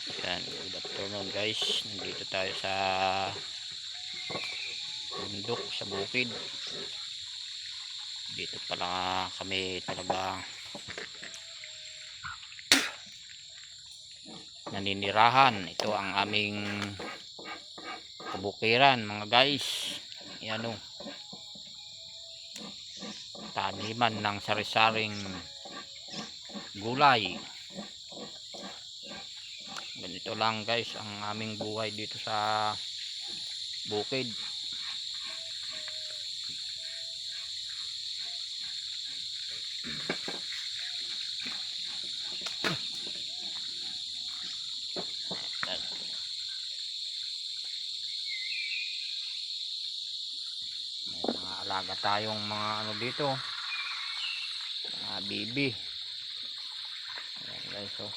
Yan, good afternoon guys. Nandito tayo sa bundok, sa bukid. Dito pala kami talaga naninirahan. Ito ang aming kabukiran mga guys. Yan o, taniman ng sari-saring gulay. Ganito lang guys ang aming buhay dito sa bukid. May mga alaga tayong mga ano dito, mga bibi. Ayan guys, oh.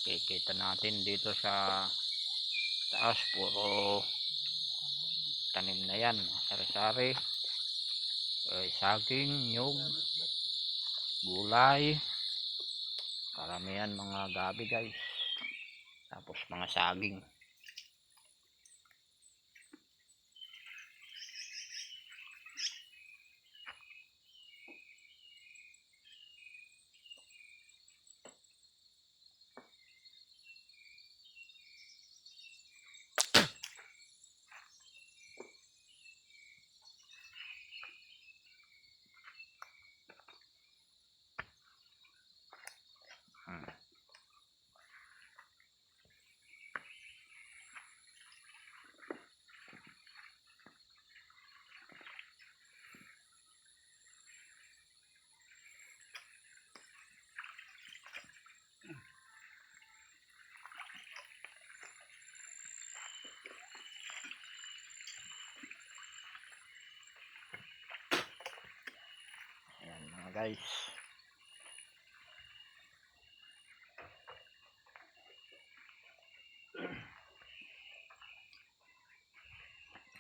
Kikita natin dito sa taas, puro tanim na yan, sari-sari, saging, nyug, gulay, karamihan mga gabi guys, tapos mga saging. Ayan mga guys,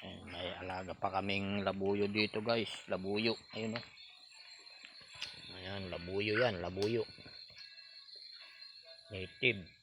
ayan, may alaga pa kaming labuyo dito guys, labuyo, ayun o. Ayan, labuyo yan, labuyo native.